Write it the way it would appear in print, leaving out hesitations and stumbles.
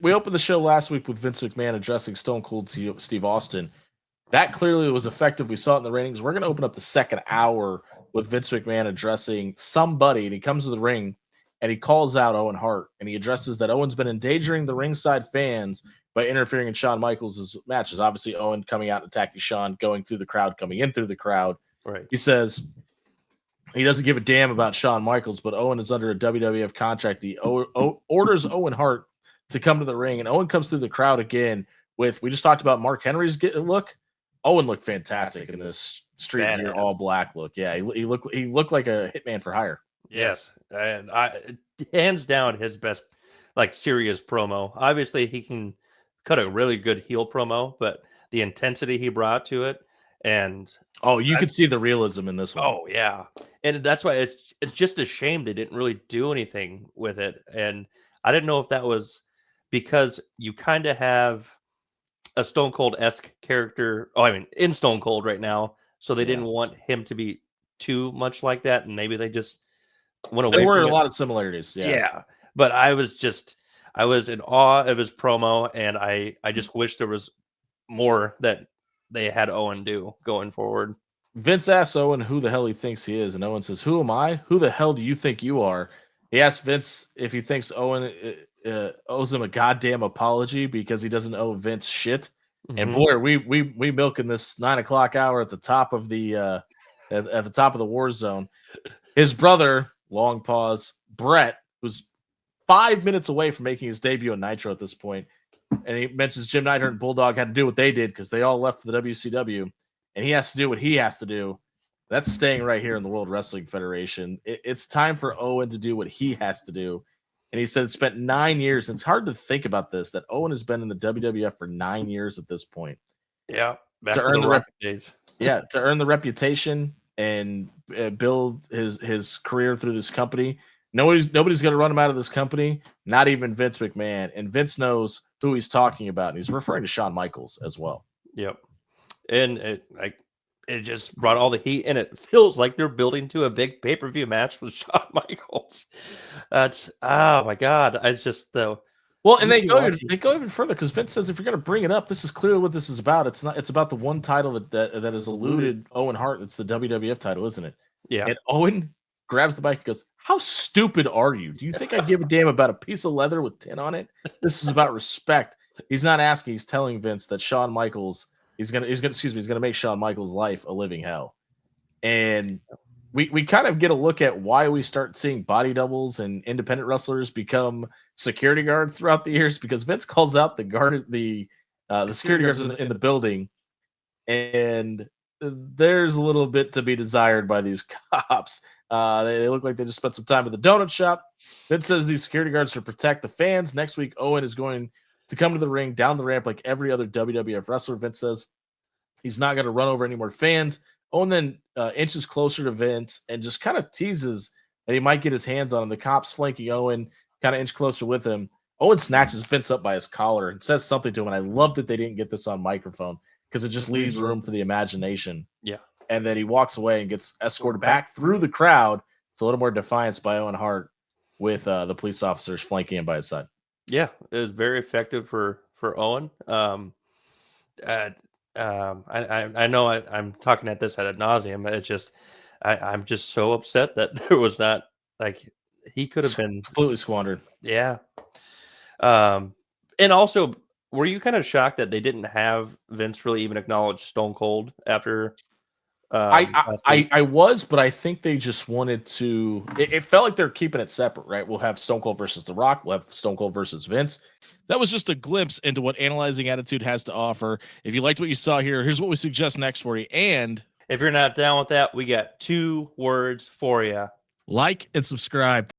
we opened the show last week with Vince McMahon addressing Stone Cold Steve Austin. That clearly was effective. We saw it in the ratings. We're going to open up the second hour with Vince McMahon addressing somebody, and he comes to the ring and he calls out Owen Hart, and he addresses that Owen's been endangering the ringside fans by interfering in Shawn Michaels' matches. Obviously, Owen coming out and attacking Shawn, going through the crowd, coming in through the crowd. Right. He says he doesn't give a damn about Shawn Michaels, but Owen is under a WWF contract. He orders Owen Hart to come to the ring, and Owen comes through the crowd again with, we just talked about Mark Henry's look. Owen looked fantastic in this street gear, all black look. Yeah, he looked like a hitman for hire. Yes, and hands down his best, like, serious promo. Obviously, he can cut a really good heel promo, but the intensity he brought to it, and you could see the realism in this one. Oh yeah, and that's why it's just a shame they didn't really do anything with it. And I didn't know if that was because you kind of have a Stone Cold-esque character. Oh, I mean, in Stone Cold right now, so they didn't want him to be too much like that, and maybe they just went away. There were from a lot of similarities. Yeah, but I was in awe of his promo, and I just wish there was more that they had Owen do going forward. Vince asks Owen who the hell he thinks he is, and Owen says, "Who am I? Who the hell do you think you are?" He asks Vince if he thinks Owen owes him a goddamn apology because he doesn't owe Vince shit. Mm-hmm. And boy, are we milking this 9 o'clock hour at the top of the at the top of the war zone. His brother, long pause, Brett, who's 5 minutes away from making his debut on Nitro at this point, and he mentions Jim Neidhart and Bulldog had to do what they did because they all left for the WCW. And he has to do what he has to do. That's staying right here in the World Wrestling Federation. It's time for Owen to do what he has to do. And he said it spent 9 years. And it's hard to think about this, that Owen has been in the WWF for 9 years at this point. Yeah. To earn the days. Yeah, to earn the reputation and build his career through this company. Nobody's going to run him out of this company, not even Vince McMahon. And Vince knows who he's talking about. And he's referring to Shawn Michaels as well. Yep. And it just brought all the heat, and it feels like they're building to a big pay-per-view match with Shawn Michaels. That's, oh my God. I just well, and they go even further because Vince says if you're going to bring it up, this is clearly what this is about. It's about the one title that has eluded Owen Hart. It's the WWF title, isn't it? Yeah. And Owen grabs the mic and goes, "How stupid are you? Do you think I give a damn about a piece of leather with tin on it? This is about respect." He's not asking. He's telling Vince that Shawn Michaels. He's gonna make Shawn Michaels' life a living hell. And we kind of get a look at why we start seeing body doubles and independent wrestlers become security guards throughout the years, because Vince calls out the security guards in the building, and there's a little bit to be desired by these cops. They look like they just spent some time at the donut shop. Vince says these security guards to protect the fans. Next week, Owen is going to come to the ring, down the ramp like every other WWF wrestler. Vince says he's not going to run over any more fans. Owen then inches closer to Vince and just kind of teases that he might get his hands on him. The cops flanking Owen kind of inch closer with him. Owen snatches Vince up by his collar and says something to him, and I love that they didn't get this on microphone because it just leaves room for the imagination. Yeah. And then he walks away and gets escorted back through the crowd. It's a little more defiance by Owen Hart with the police officers flanking him by his side. Yeah, it was very effective for Owen. I know I'm talking at this ad nauseum. It's just I'm just so upset that there was not, like, he could have been completely squandered. Yeah. And also, were you kind of shocked that they didn't have Vince really even acknowledge Stone Cold after? I was, but I think they just wanted to. It felt like they're keeping it separate, right? We'll have Stone Cold versus The Rock. We'll have Stone Cold versus Vince. That was just a glimpse into what Analyzing Attitude has to offer. If you liked what you saw here, here's what we suggest next for you. And if you're not down with that, we got 2 words for you: like and subscribe.